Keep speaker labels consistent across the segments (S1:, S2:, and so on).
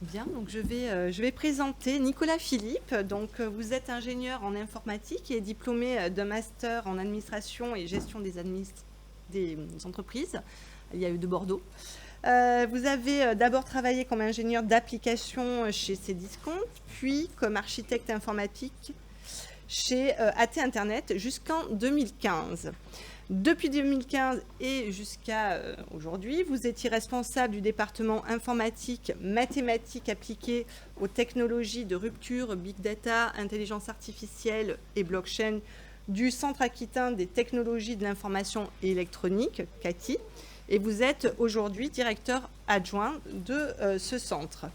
S1: Bien, donc je vais présenter Nicolas Philippe. Donc, vous êtes ingénieur en informatique et diplômé d'un master en administration et gestion des entreprises à l'IAE de Bordeaux. Vous avez d'abord travaillé comme ingénieur d'application chez Cdiscount, puis comme architecte informatique chez AT Internet jusqu'en 2015. Depuis 2015 et jusqu'à aujourd'hui, vous étiez responsable du département informatique, mathématiques appliquées aux technologies de rupture, big data, intelligence artificielle et blockchain du Centre aquitaine des technologies de l'information et électronique, CATI, et vous êtes aujourd'hui directeur adjoint de ce centre.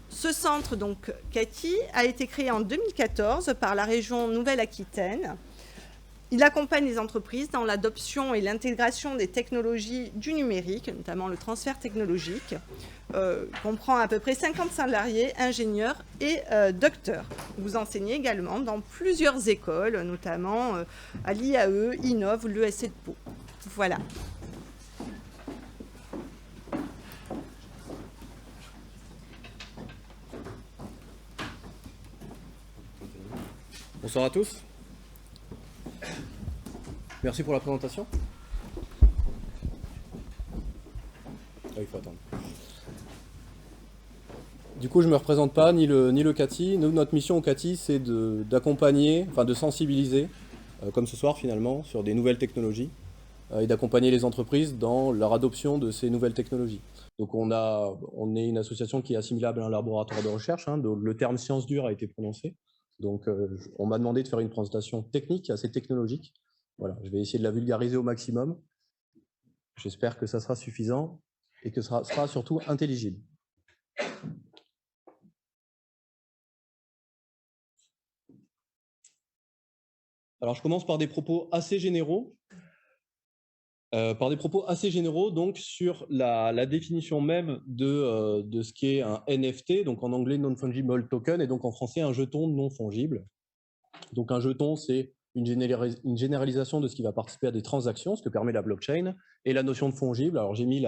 S1: Ce centre, donc CATI, a été créé en 2014 par la région Nouvelle-Aquitaine. Il accompagne les entreprises dans l'adoption et l'intégration des technologies du numérique, notamment le transfert technologique. Comprend à peu près 50 salariés, ingénieurs et docteurs. Vous enseignez également dans plusieurs écoles, notamment à l'IAE, Innov, l'ESC de Pau. Voilà.
S2: Bonsoir à tous. Merci pour la présentation. Ah, il faut attendre. Du coup, je ne me représente pas, ni le CATI. Nous, notre mission au CATI, c'est d'accompagner, enfin de sensibiliser, comme ce soir finalement, sur des nouvelles technologies, et d'accompagner les entreprises dans leur adoption de ces nouvelles technologies. Donc on est une association qui est assimilable à un laboratoire de recherche, hein, donc le terme science dure a été prononcé. Donc on m'a demandé de faire une présentation technique, assez technologique. Voilà, je vais essayer de la vulgariser au maximum. J'espère que ça sera suffisant et que ça sera surtout intelligible. Alors je commence par des propos assez généraux. Donc sur la définition même de ce qu'est un NFT, donc en anglais non-fungible token, et donc en français un jeton non fongible. Donc un jeton, c'est une généralisation de ce qui va participer à des transactions, ce que permet la blockchain, et la notion de fongible. Alors j'ai mis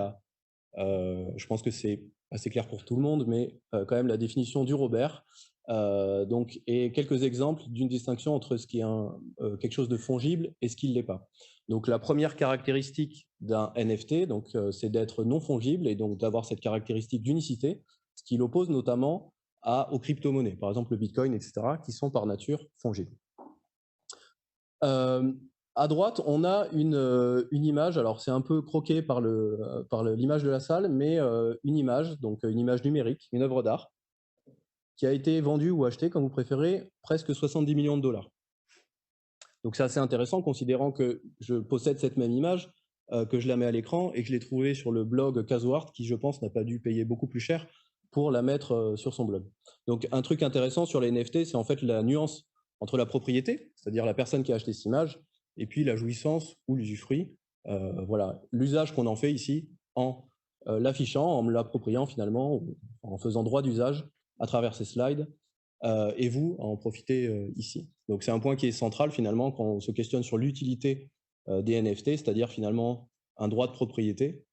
S2: je pense que c'est assez clair pour tout le monde, mais quand même la définition du Robert, et quelques exemples d'une distinction entre ce qui est quelque chose de fongible et ce qui ne l'est pas. Donc la première caractéristique d'un NFT, c'est d'être non fongible et donc d'avoir cette caractéristique d'unicité, ce qui l'oppose notamment aux crypto-monnaies, par exemple le Bitcoin, etc., qui sont par nature fongibles. À droite, on a une image, alors c'est un peu croqué par l'image de la salle, mais une image, donc une image numérique, une œuvre d'art, qui a été vendue ou achetée, comme vous préférez, presque 70 millions de dollars. Donc c'est assez intéressant, considérant que je possède cette même image, que je la mets à l'écran, et que je l'ai trouvée sur le blog CasuArt, qui je pense n'a pas dû payer beaucoup plus cher pour la mettre sur son blog. Donc un truc intéressant sur les NFT, c'est en fait la nuance entre la propriété, c'est-à-dire la personne qui a acheté cette image, et puis la jouissance ou l'usufruit. Voilà, l'usage qu'on en fait ici en l'affichant, en me l'appropriant finalement, en faisant droit d'usage à travers ces slides, et vous à en profiter ici. Donc c'est un point qui est central finalement quand on se questionne sur l'utilité des NFT, c'est-à-dire finalement un droit de propriété.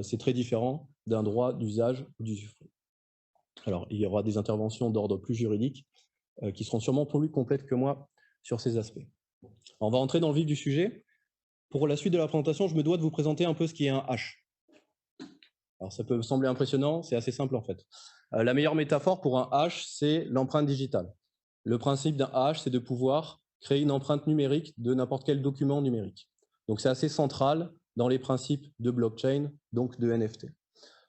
S2: C'est très différent d'un droit d'usage ou d'usufruit. Alors il y aura des interventions d'ordre plus juridique qui seront sûrement plus complètes que moi sur ces aspects. On va entrer dans le vif du sujet. Pour la suite de la présentation, je me dois de vous présenter un peu ce qui est un hash. Alors ça peut sembler impressionnant, c'est assez simple en fait. La meilleure métaphore pour un hash, c'est l'empreinte digitale. Le principe d'un hash, c'est de pouvoir créer une empreinte numérique de n'importe quel document numérique. Donc c'est assez central dans les principes de blockchain, donc de NFT.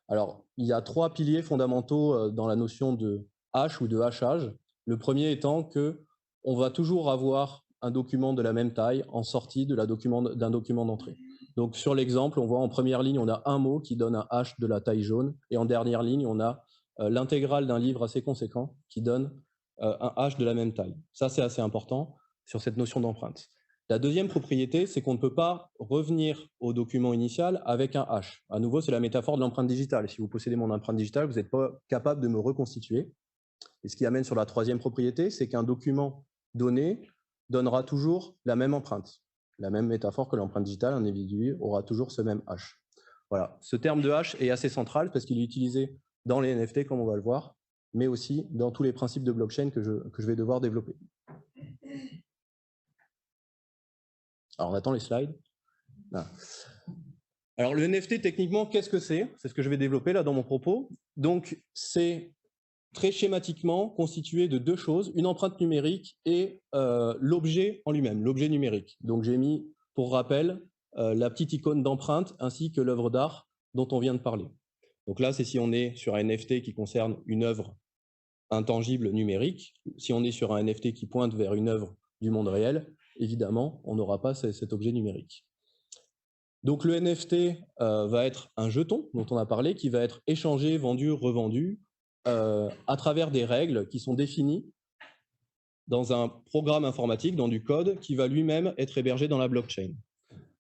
S2: Alors, il y a trois piliers fondamentaux dans la notion de hash ou de hachage. Le premier étant que on va toujours avoir un document de la même taille en sortie d'un document d'entrée. Donc sur l'exemple, on voit en première ligne, on a un mot qui donne un hash de la taille jaune, et en dernière ligne, on a l'intégrale d'un livre assez conséquent qui donne un hash de la même taille. Ça, c'est assez important sur cette notion d'empreinte. La deuxième propriété, c'est qu'on ne peut pas revenir au document initial avec un hash. À nouveau, c'est la métaphore de l'empreinte digitale. Si vous possédez mon empreinte digitale, vous n'êtes pas capable de me reconstituer. Et ce qui amène sur la troisième propriété, c'est qu'un document donné donnera toujours la même empreinte. La même métaphore que l'empreinte digitale, un individu aura toujours ce même hash. Voilà. Ce terme de hash est assez central parce qu'il est utilisé dans les NFT, comme on va le voir, mais aussi dans tous les principes de blockchain que je vais devoir développer. Alors, on attend les slides. Là. Alors, le NFT, techniquement, qu'est-ce que c'est? C'est ce que je vais développer là dans mon propos. Donc, c'est très schématiquement constitué de deux choses, une empreinte numérique et l'objet en lui-même, l'objet numérique. Donc, j'ai mis, pour rappel, la petite icône d'empreinte ainsi que l'œuvre d'art dont on vient de parler. Donc là, c'est si on est sur un NFT qui concerne une œuvre intangible numérique. Si on est sur un NFT qui pointe vers une œuvre du monde réel, évidemment, on n'aura pas cet objet numérique. Donc le NFT va être un jeton dont on a parlé, qui va être échangé, vendu, revendu à travers des règles qui sont définies dans un programme informatique, dans du code, qui va lui-même être hébergé dans la blockchain.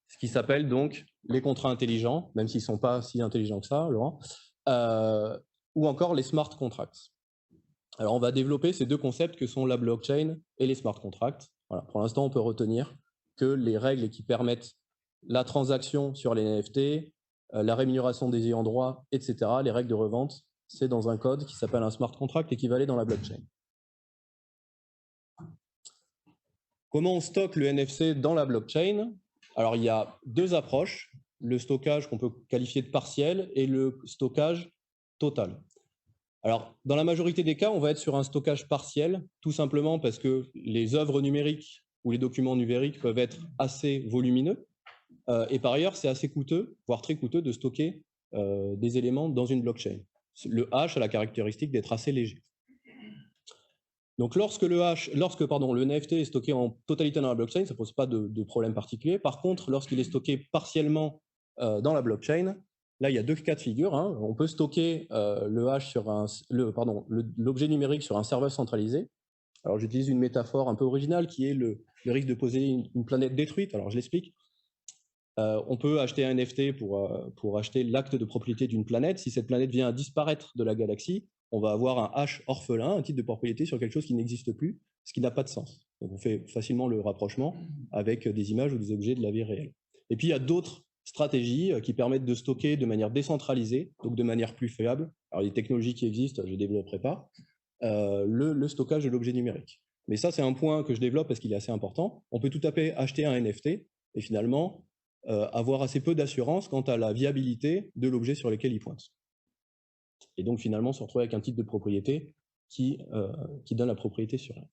S2: Ce qui s'appelle donc les contrats intelligents, même s'ils ne sont pas si intelligents que ça, Laurent, ou encore les smart contracts. Alors on va développer ces deux concepts que sont la blockchain et les smart contracts. Voilà. Pour l'instant, on peut retenir que les règles qui permettent la transaction sur les NFT, la rémunération des ayants droit, etc., les règles de revente, c'est dans un code qui s'appelle un smart contract et qui va aller dans la blockchain. Comment on stocke le NFC dans la blockchain? Alors, il y a deux approches, le stockage qu'on peut qualifier de partiel et le stockage total. Alors, dans la majorité des cas, on va être sur un stockage partiel, tout simplement parce que les œuvres numériques ou les documents numériques peuvent être assez volumineux. Et par ailleurs, c'est assez coûteux, voire très coûteux, de stocker des éléments dans une blockchain. Le hash a la caractéristique d'être assez léger. Donc, lorsque le NFT est stocké en totalité dans la blockchain, ça ne pose pas de problème particulier. Par contre, lorsqu'il est stocké partiellement dans la blockchain, là, il y a deux cas de figure. Hein. On peut stocker l'objet numérique sur un serveur centralisé. Alors, j'utilise une métaphore un peu originale qui est le risque de poser une planète détruite. Alors, je l'explique. On peut acheter un NFT pour acheter l'acte de propriété d'une planète. Si cette planète vient à disparaître de la galaxie, on va avoir un hash orphelin, un titre de propriété sur quelque chose qui n'existe plus, ce qui n'a pas de sens. Donc on fait facilement le rapprochement avec des images ou des objets de la vie réelle. Et puis il y a d'autres stratégies qui permettent de stocker de manière décentralisée, donc de manière plus fiable. Alors les technologies qui existent, je ne développerai pas, le stockage de l'objet numérique. Mais ça, c'est un point que je développe parce qu'il est assez important. On peut tout à fait acheter un NFT et finalement avoir assez peu d'assurance quant à la viabilité de l'objet sur lequel il pointe. Et donc finalement se retrouver avec un titre de propriété qui donne la propriété sur elle.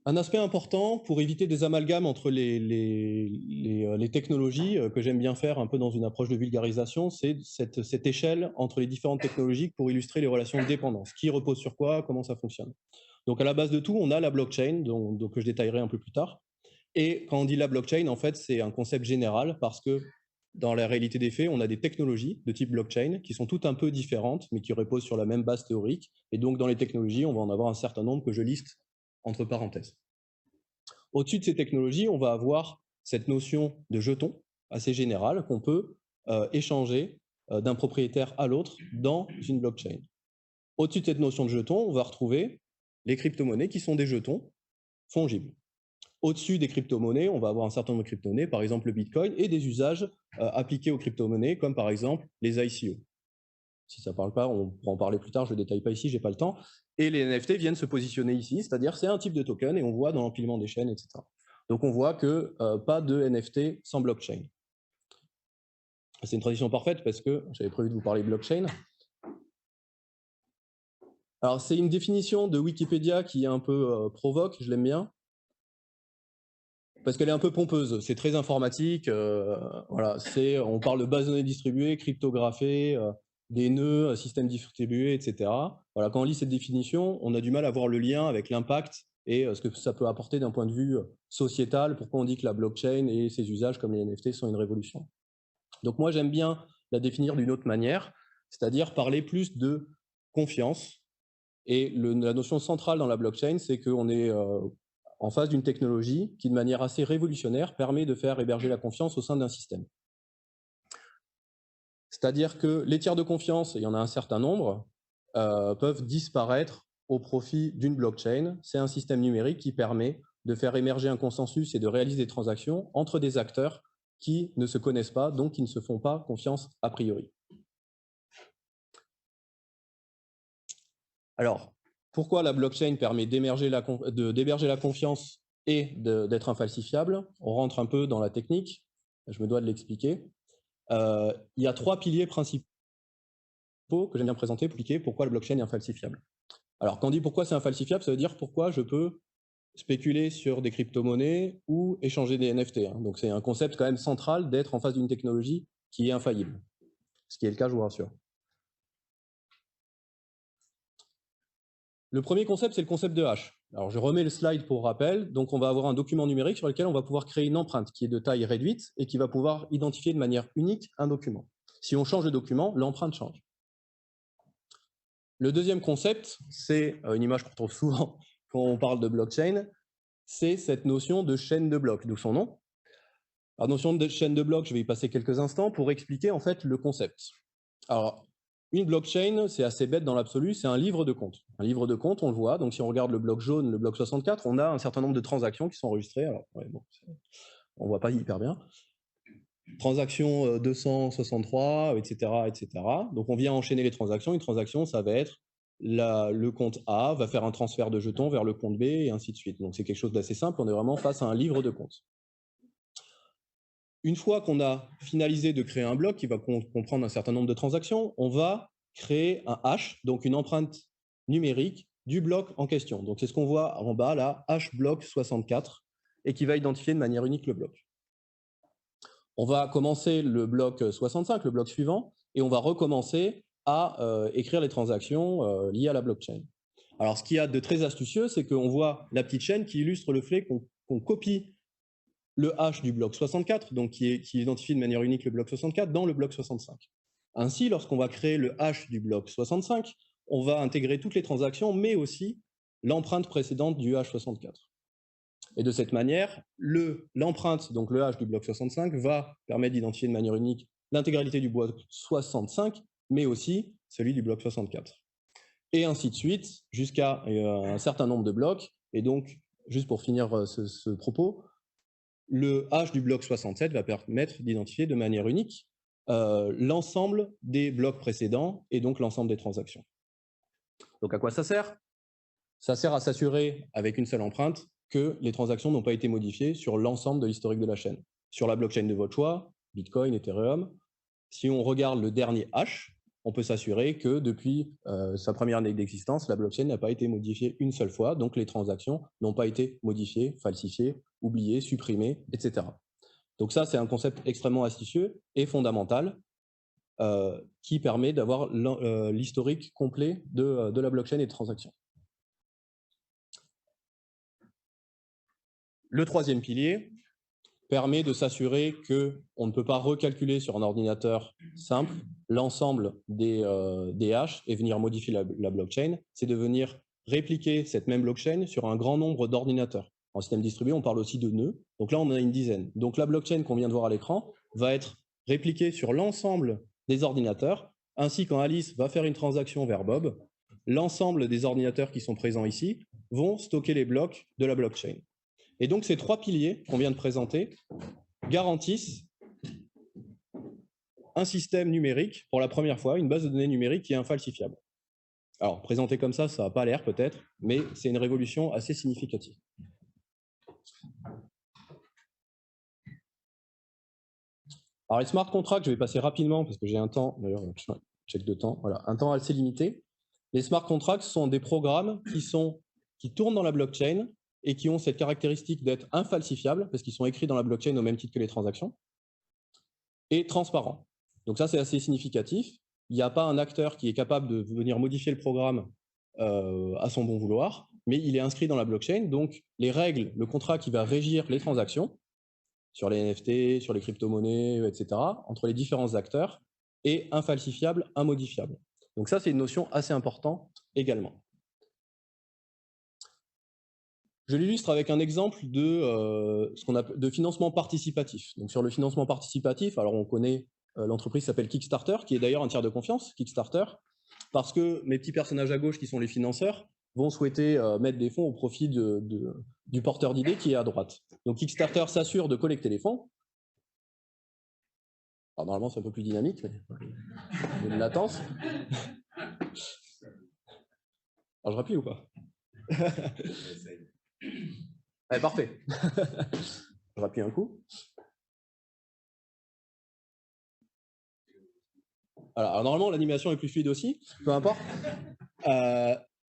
S2: Un aspect important pour éviter des amalgames entre les technologies que j'aime bien faire un peu dans une approche de vulgarisation, c'est cette échelle entre les différentes technologies pour illustrer les relations de dépendance. Qui repose sur quoi, comment ça fonctionne. Donc à la base de tout, on a la blockchain, donc que je détaillerai un peu plus tard. Et quand on dit la blockchain, en fait, c'est un concept général parce que dans la réalité des faits, on a des technologies de type blockchain qui sont toutes un peu différentes, mais qui reposent sur la même base théorique. Et donc, dans les technologies, on va en avoir un certain nombre que je liste entre parenthèses. Au-dessus de ces technologies, on va avoir cette notion de jeton assez générale qu'on peut échanger d'un propriétaire à l'autre dans une blockchain. Au-dessus de cette notion de jeton, on va retrouver les crypto-monnaies qui sont des jetons fongibles. Au-dessus des crypto-monnaies, on va avoir un certain nombre de crypto-monnaies, par exemple le Bitcoin, et des usages appliqués aux crypto-monnaies, comme par exemple les ICO. Si ça ne parle pas, on pourra en parler plus tard, je ne détaille pas ici, je n'ai pas le temps. Et les NFT viennent se positionner ici, c'est-à-dire c'est un type de token, et on voit dans l'empilement des chaînes, etc. Donc on voit que pas de NFT sans blockchain. C'est une transition parfaite parce que j'avais prévu de vous parler blockchain. Alors c'est une définition de Wikipédia qui est un peu provoque, je l'aime bien. Parce qu'elle est un peu pompeuse, c'est très informatique, voilà, on parle de base de données distribuées, cryptographées, des nœuds, systèmes distribués, etc. Voilà, quand on lit cette définition, on a du mal à voir le lien avec l'impact et ce que ça peut apporter d'un point de vue sociétal, pourquoi on dit que la blockchain et ses usages comme les NFT sont une révolution. Donc moi j'aime bien la définir d'une autre manière, c'est-à-dire parler plus de confiance. Et la notion centrale dans la blockchain, c'est qu'on est en face d'une technologie qui, de manière assez révolutionnaire, permet de faire héberger la confiance au sein d'un système. C'est-à-dire que les tiers de confiance, et il y en a un certain nombre, peuvent disparaître au profit d'une blockchain. C'est un système numérique qui permet de faire émerger un consensus et de réaliser des transactions entre des acteurs qui ne se connaissent pas, donc qui ne se font pas confiance a priori. Alors, pourquoi la blockchain permet d'héberger la confiance et d'être infalsifiable? On rentre un peu dans la technique, je me dois de l'expliquer. Il y a 3 piliers principaux que j'aime bien présenter pour expliquer pourquoi la blockchain est infalsifiable. Alors, quand on dit pourquoi c'est infalsifiable, ça veut dire pourquoi je peux spéculer sur des crypto-monnaies ou échanger des NFT. Hein. Donc, c'est un concept quand même central d'être en face d'une technologie qui est infaillible. Ce qui est le cas, je vous rassure. Le premier concept, c'est le concept de hash. Alors, je remets le slide pour rappel. Donc, on va avoir un document numérique sur lequel on va pouvoir créer une empreinte qui est de taille réduite et qui va pouvoir identifier de manière unique un document. Si on change de document, l'empreinte change. Le deuxième concept, c'est une image qu'on retrouve souvent quand on parle de blockchain, c'est cette notion de chaîne de blocs, d'où son nom. La notion de chaîne de blocs, je vais y passer quelques instants pour expliquer en fait le concept. Alors, une blockchain, c'est assez bête dans l'absolu, c'est un livre de compte. Un livre de compte, on le voit, donc si on regarde le bloc jaune, le bloc 64, on a un certain nombre de transactions qui sont enregistrées. Alors, ouais, bon, on ne voit pas hyper bien. Transaction 263, etc., etc. Donc, on vient enchaîner les transactions. Une transaction, ça va être le compte A va faire un transfert de jetons vers le compte B et ainsi de suite. Donc, c'est quelque chose d'assez simple. On est vraiment face à un livre de compte. Une fois qu'on a finalisé de créer un bloc qui va comprendre un certain nombre de transactions, on va créer un hash, donc une empreinte numérique du bloc en question. Donc, c'est ce qu'on voit en bas, là, hash bloc 64, et qui va identifier de manière unique le bloc. On va commencer le bloc 65, le bloc suivant, et on va recommencer à écrire les transactions liées à la blockchain. Alors, ce qu'il y a de très astucieux, c'est qu'on voit la petite chaîne qui illustre le fait qu'on copie le hash du bloc 64, donc qui identifie de manière unique le bloc 64, dans le bloc 65. Ainsi, lorsqu'on va créer le hash du bloc 65, on va intégrer toutes les transactions, mais aussi l'empreinte précédente du hash 64. Et de cette manière, l'empreinte, donc le hash du bloc 65, va permettre d'identifier de manière unique l'intégralité du bloc 65, mais aussi celui du bloc 64. Et ainsi de suite, jusqu'à un certain nombre de blocs. Et donc, juste pour finir ce propos, le hash du bloc 67 va permettre d'identifier de manière unique l'ensemble des blocs précédents et donc l'ensemble des transactions. Donc à quoi ça sert? Ça sert à s'assurer avec une seule empreinte que les transactions n'ont pas été modifiées sur l'ensemble de l'historique de la chaîne. Sur la blockchain de votre choix, Bitcoin, Ethereum, si on regarde le dernier hash, on peut s'assurer que depuis sa première année d'existence, la blockchain n'a pas été modifiée une seule fois, donc les transactions n'ont pas été modifiées, falsifiées, oubliées, supprimées, etc. Donc ça, c'est un concept extrêmement astucieux et fondamental qui permet d'avoir l'historique complet de la blockchain et de transactions. Le troisième pilier permet de s'assurer qu'on ne peut pas recalculer sur un ordinateur simple l'ensemble des hashes et venir modifier la blockchain. C'est de venir répliquer cette même blockchain sur un grand nombre d'ordinateurs. En système distribué, on parle aussi de nœuds. Donc là, on en a une dizaine. Donc la blockchain qu'on vient de voir à l'écran va être répliquée sur l'ensemble des ordinateurs. Ainsi, quand Alice va faire une transaction vers Bob, l'ensemble des ordinateurs qui sont présents ici vont stocker les blocs de la blockchain. Et donc, ces trois piliers qu'on vient de présenter garantissent un système numérique, pour la première fois, une base de données numérique qui est infalsifiable. Alors, présenté comme ça n'a pas l'air peut-être, mais c'est une révolution assez significative. Alors, les smart contracts, je vais passer rapidement parce que j'ai un temps, d'ailleurs, check de temps, voilà, un temps assez limité. Les smart contracts sont des programmes qui tournent dans la blockchain et qui ont cette caractéristique d'être infalsifiables, parce qu'ils sont écrits dans la blockchain au même titre que les transactions, et transparents. Donc ça, c'est assez significatif. Il n'y a pas un acteur qui est capable de venir modifier le programme à son bon vouloir, mais il est inscrit dans la blockchain, donc les règles, le contrat qui va régir les transactions, sur les NFT, sur les crypto-monnaies, etc., entre les différents acteurs, est infalsifiable, immodifiable. Donc ça, c'est une notion assez importante également. Je l'illustre avec un exemple de ce qu'on appelle de financement participatif. Donc sur le financement participatif, alors on connaît l'entreprise s'appelle Kickstarter, qui est d'ailleurs un tiers de confiance, Kickstarter, parce que mes petits personnages à gauche qui sont les financeurs vont souhaiter mettre des fonds au profit du porteur d'idées qui est à droite. Donc Kickstarter s'assure de collecter les fonds. Alors normalement c'est un peu plus dynamique, mais il y a une latence. Alors, je rappuie ou pas? Allez, parfait. Je rappuie un coup. Alors normalement, l'animation est plus fluide aussi, peu importe.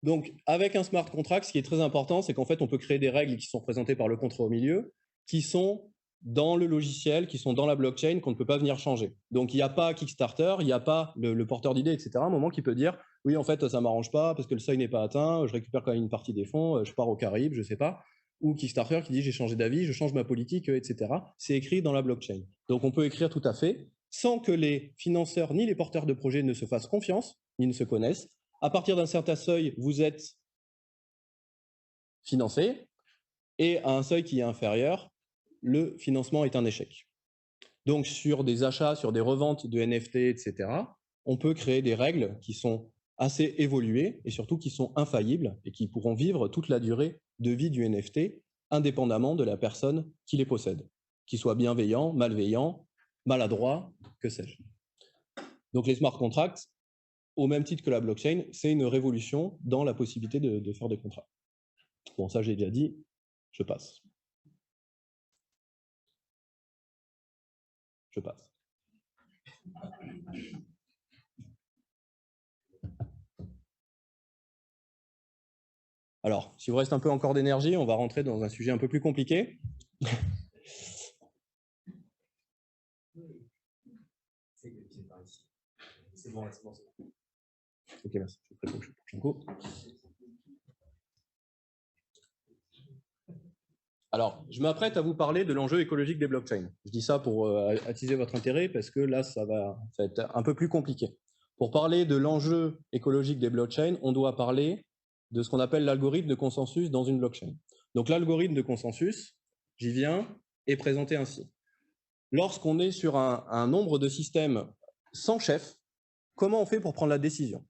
S2: Donc, avec un smart contract, ce qui est très important, c'est qu'en fait, on peut créer des règles qui sont représentées par le contrat au milieu, qui sont dans le logiciel, qui sont dans la blockchain, qu'on ne peut pas venir changer. Donc, il n'y a pas Kickstarter, il n'y a pas le porteur d'idées, etc., à un moment qui peut dire « Oui, en fait, ça ne m'arrange pas parce que le seuil n'est pas atteint, je récupère quand même une partie des fonds, je pars aux Caraïbes, je ne sais pas. » Ou Kickstarter qui dit « J'ai changé d'avis, je change ma politique, etc. » C'est écrit dans la blockchain. Donc, on peut écrire tout à fait sans que les financeurs ni les porteurs de projets ne se fassent confiance, ni ne se connaissent. À partir d'un certain seuil, vous êtes financé, et à un seuil qui est inférieur, le financement est un échec. Donc, sur des achats, sur des reventes de NFT, etc., on peut créer des règles qui sont assez évoluées et surtout qui sont infaillibles et qui pourront vivre toute la durée de vie du NFT, indépendamment de la personne qui les possède, qu'il soit bienveillant, malveillant, maladroit, que sais-je. Donc, les smart contracts, au même titre que la blockchain, c'est une révolution dans la possibilité de faire des contrats. Bon, ça, j'ai déjà dit, je passe. Je passe. Alors, si vous reste un peu encore d'énergie, on va rentrer dans un sujet un peu plus compliqué. C'est bon, c'est bon. Ok, merci. Je suis prêt pour le prochain coup. Alors, je m'apprête à vous parler de l'enjeu écologique des blockchains. Je dis ça pour attiser votre intérêt parce que là, ça va être un peu plus compliqué. Pour parler de l'enjeu écologique des blockchains, on doit parler de ce qu'on appelle l'algorithme de consensus dans une blockchain. Donc, l'algorithme de consensus, j'y viens, est présenté ainsi. Lorsqu'on est sur un nombre de systèmes sans chef, comment on fait pour prendre la décision?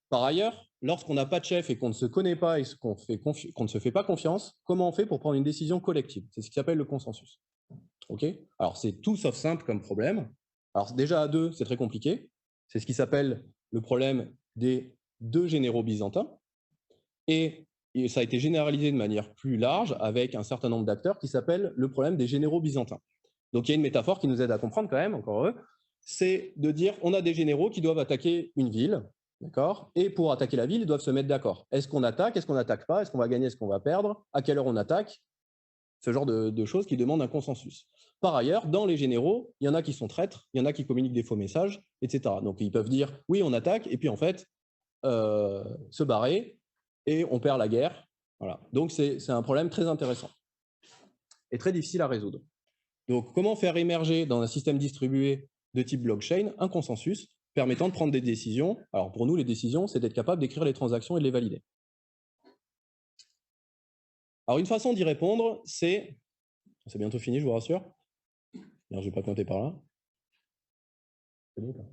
S2: Par ailleurs, lorsqu'on n'a pas de chef et qu'on ne se connaît pas et qu'on ne se fait pas confiance, comment on fait pour prendre une décision collective? C'est ce qui s'appelle le consensus. Okay, alors, c'est tout sauf simple comme problème. Alors, déjà, à deux, c'est très compliqué. C'est ce qui s'appelle le problème des deux généraux byzantins. Et ça a été généralisé de manière plus large avec un certain nombre d'acteurs qui s'appelle le problème des généraux byzantins. Donc, il y a une métaphore qui nous aide à comprendre quand même, encore heureux, c'est de dire on a des généraux qui doivent attaquer une ville, d'accord? Et pour attaquer la ville, ils doivent se mettre d'accord. Est-ce qu'on attaque? Est-ce qu'on n'attaque pas? Est-ce qu'on va gagner? Est-ce qu'on va perdre? À quelle heure on attaque? Ce genre de choses qui demandent un consensus. Par ailleurs, dans les généraux, il y en a qui sont traîtres, il y en a qui communiquent des faux messages, etc. Donc, ils peuvent dire « oui, on attaque », et puis en fait, se barrer, et on perd la guerre. Voilà. Donc, c'est un problème très intéressant et très difficile à résoudre. Donc, comment faire émerger dans un système distribué de type blockchain un consensus permettant de prendre des décisions? Alors, pour nous, les décisions, c'est d'être capable d'écrire les transactions et de les valider. Alors, une façon d'y répondre, c'est bientôt fini, je vous rassure. Alors, je ne vais pas compter par là. C'est bon ou pas?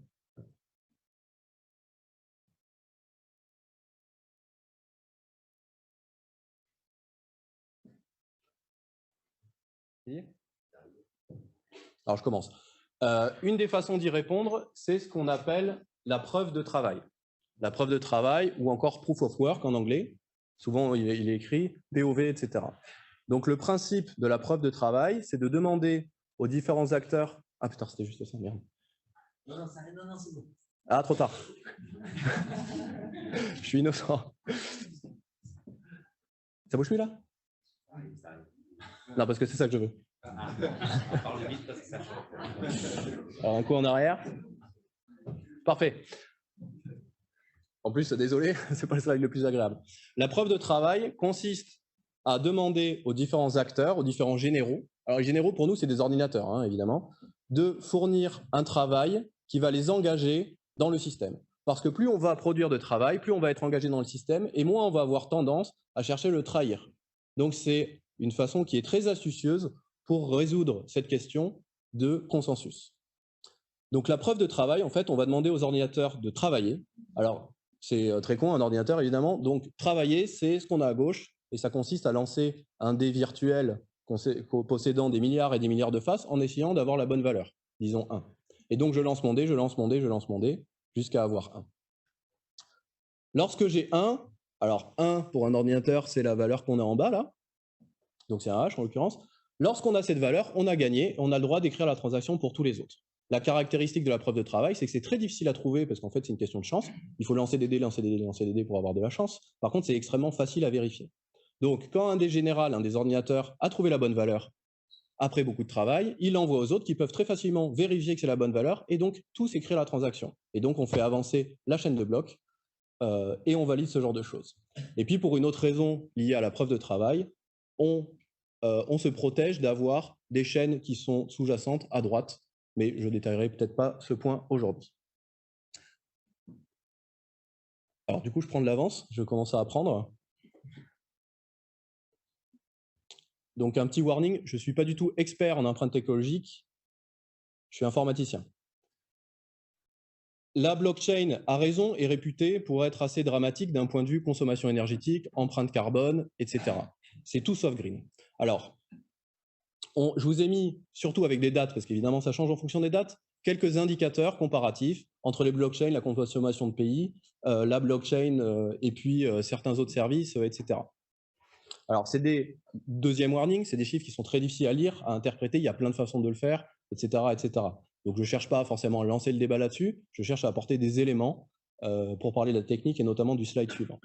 S2: Alors, je commence. Une des façons d'y répondre, c'est ce qu'on appelle la preuve de travail. La preuve de travail, ou encore proof of work en anglais. Souvent, il est écrit POV, etc. Donc, le principe de la preuve de travail, c'est de demander aux différents acteurs... Ah putain, c'était juste ça, merde. Non, c'est bon. Ah, trop tard. Je suis innocent. Ça bouge plus, là? Non, parce que c'est ça que je veux. Alors, un coup en arrière. Parfait. En plus, désolé, c'est pas le slide le plus agréable. La preuve de travail consiste à demander aux différents acteurs, aux différents généraux, alors les généraux pour nous c'est des ordinateurs hein, évidemment, de fournir un travail qui va les engager dans le système. Parce que plus on va produire de travail, plus on va être engagé dans le système et moins on va avoir tendance à chercher le trahir. Donc c'est une façon qui est très astucieuse pour résoudre cette question de consensus. Donc la preuve de travail, en fait, on va demander aux ordinateurs de travailler. Alors, c'est très con, un ordinateur, évidemment. Donc, travailler, c'est ce qu'on a à gauche, et ça consiste à lancer un dé virtuel possédant des milliards et des milliards de faces en essayant d'avoir la bonne valeur, disons 1. Et donc, je lance mon dé, je lance mon dé, je lance mon dé, jusqu'à avoir 1. Lorsque j'ai 1, alors 1 pour un ordinateur, c'est la valeur qu'on a en bas là, donc c'est un H en l'occurrence. Lorsqu'on a cette valeur, on a gagné, on a le droit d'écrire la transaction pour tous les autres. La caractéristique de la preuve de travail, c'est que c'est très difficile à trouver parce qu'en fait, c'est une question de chance. Il faut lancer des dés, lancer des dés, lancer des dés pour avoir de la chance. Par contre, c'est extrêmement facile à vérifier. Donc, quand un dé général, un des ordinateurs, a trouvé la bonne valeur après beaucoup de travail, il l'envoie aux autres qui peuvent très facilement vérifier que c'est la bonne valeur et donc tous écrire la transaction. Et donc, on fait avancer la chaîne de blocs et on valide ce genre de choses. Et puis, pour une autre raison liée à la preuve de travail, on se protège d'avoir des chaînes qui sont sous-jacentes à droite, mais je ne détaillerai peut-être pas ce point aujourd'hui. Alors du coup, je prends de l'avance, je commence à apprendre. Donc un petit warning, je ne suis pas du tout expert en empreinte écologique, je suis informaticien. La blockchain, à raison, est réputée pour être assez dramatique d'un point de vue consommation énergétique, empreinte carbone, etc. C'est tout sauf green. Alors, je vous ai mis, surtout avec des dates, parce qu'évidemment ça change en fonction des dates, quelques indicateurs comparatifs entre les blockchains, la consommation de pays, la blockchain et puis certains autres services, etc. Alors, c'est des deuxième warning, c'est des chiffres qui sont très difficiles à lire, à interpréter, il y a plein de façons de le faire, etc. etc. Donc, je ne cherche pas forcément à lancer le débat là-dessus, je cherche à apporter des éléments pour parler de la technique et notamment du slide suivant.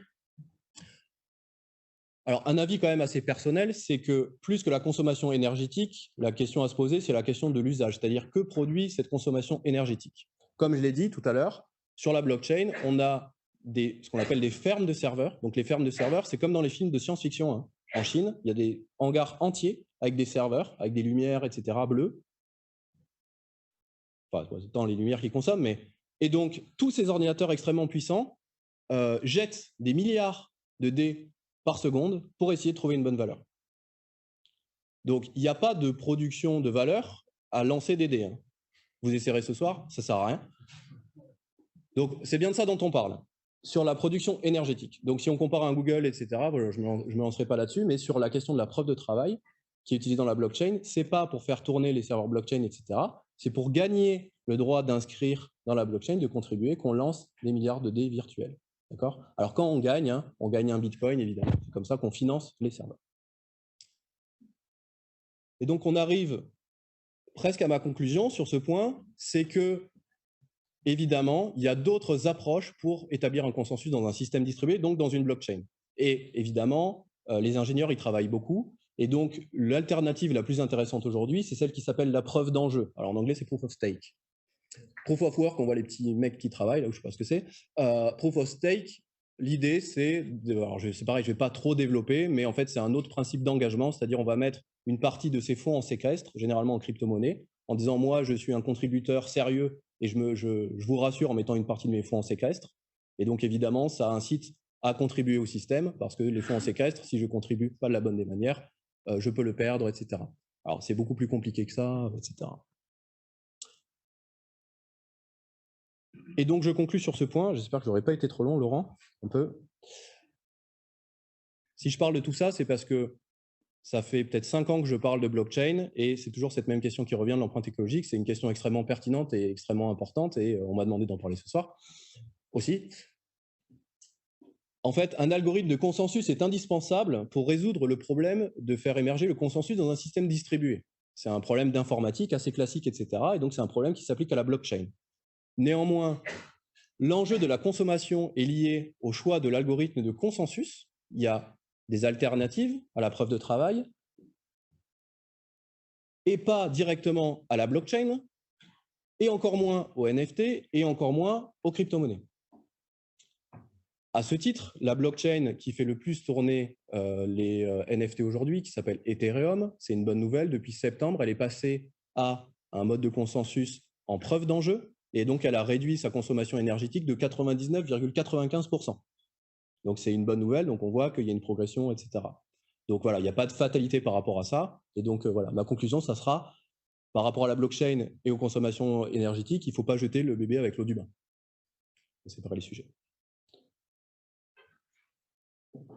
S2: Alors, un avis quand même assez personnel, c'est que plus que la consommation énergétique, la question à se poser, c'est la question de l'usage, c'est-à-dire que produit cette consommation énergétique. Comme je l'ai dit tout à l'heure, sur la blockchain, on a ce qu'on appelle des fermes de serveurs. Donc, les fermes de serveurs, c'est comme dans les films de science-fiction. Hein. En Chine, il y a des hangars entiers avec des serveurs, avec des lumières, etc., bleues. Enfin, c'est dans les lumières qu'ils consomment, mais... Et donc, tous ces ordinateurs extrêmement puissants jettent des milliards de dés par seconde pour essayer de trouver une bonne valeur. Donc, il n'y a pas de production de valeur à lancer des dés. Hein. Vous essayerez ce soir, ça ne sert à rien. Donc, c'est bien de ça dont on parle, sur la production énergétique. Donc, si on compare à un Google, etc., voilà, je ne me lancerai pas là-dessus, mais sur la question de la preuve de travail qui est utilisée dans la blockchain, ce n'est pas pour faire tourner les serveurs blockchain, etc., c'est pour gagner le droit d'inscrire dans la blockchain, de contribuer, qu'on lance des milliards de dés virtuels. Alors, quand on gagne un bitcoin, évidemment. C'est comme ça qu'on finance les serveurs. Et donc, on arrive presque à ma conclusion sur ce point, c'est que, évidemment, il y a d'autres approches pour établir un consensus dans un système distribué, donc dans une blockchain. Et évidemment, les ingénieurs y travaillent beaucoup. Et donc, l'alternative la plus intéressante aujourd'hui, c'est celle qui s'appelle la preuve d'enjeu. Alors, en anglais, c'est proof of stake. Proof of work, on voit les petits mecs qui travaillent, là où je ne sais pas ce que c'est. Proof of stake, l'idée, c'est, c'est pareil, je ne vais pas trop développer, mais en fait, c'est un autre principe d'engagement, c'est-à-dire on va mettre une partie de ces fonds en séquestre, généralement en crypto-monnaie, en disant, moi, je suis un contributeur sérieux et je vous rassure en mettant une partie de mes fonds en séquestre. Et donc, évidemment, ça incite à contribuer au système, parce que les fonds en séquestre, si je ne contribue pas de la bonne des manières, je peux le perdre, etc. Alors, c'est beaucoup plus compliqué que ça, etc. Et donc, je conclus sur ce point. J'espère que je n'aurai pas été trop long, Laurent. Un peu. Si je parle de tout ça, c'est parce que ça fait peut-être 5 ans que je parle de blockchain et c'est toujours cette même question qui revient de l'empreinte écologique. C'est une question extrêmement pertinente et extrêmement importante et on m'a demandé d'en parler ce soir aussi. En fait, un algorithme de consensus est indispensable pour résoudre le problème de faire émerger le consensus dans un système distribué. C'est un problème d'informatique assez classique, etc. Et donc, c'est un problème qui s'applique à la blockchain. Néanmoins, l'enjeu de la consommation est lié au choix de l'algorithme de consensus. Il y a des alternatives à la preuve de travail et pas directement à la blockchain et encore moins aux NFT et encore moins aux crypto-monnaies. À ce titre, la blockchain qui fait le plus tourner les NFT aujourd'hui, qui s'appelle Ethereum, c'est une bonne nouvelle. Depuis septembre, elle est passée à un mode de consensus en preuve d'enjeu et donc elle a réduit sa consommation énergétique de 99,95%. Donc c'est une bonne nouvelle, donc on voit qu'il y a une progression, etc. Donc voilà, il n'y a pas de fatalité par rapport à ça. Et donc voilà, ma conclusion, ça sera, par rapport à la blockchain et aux consommations énergétiques, il ne faut pas jeter le bébé avec l'eau du bain. C'est séparer les sujets.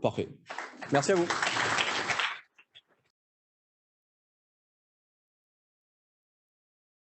S2: Parfait. Merci à vous.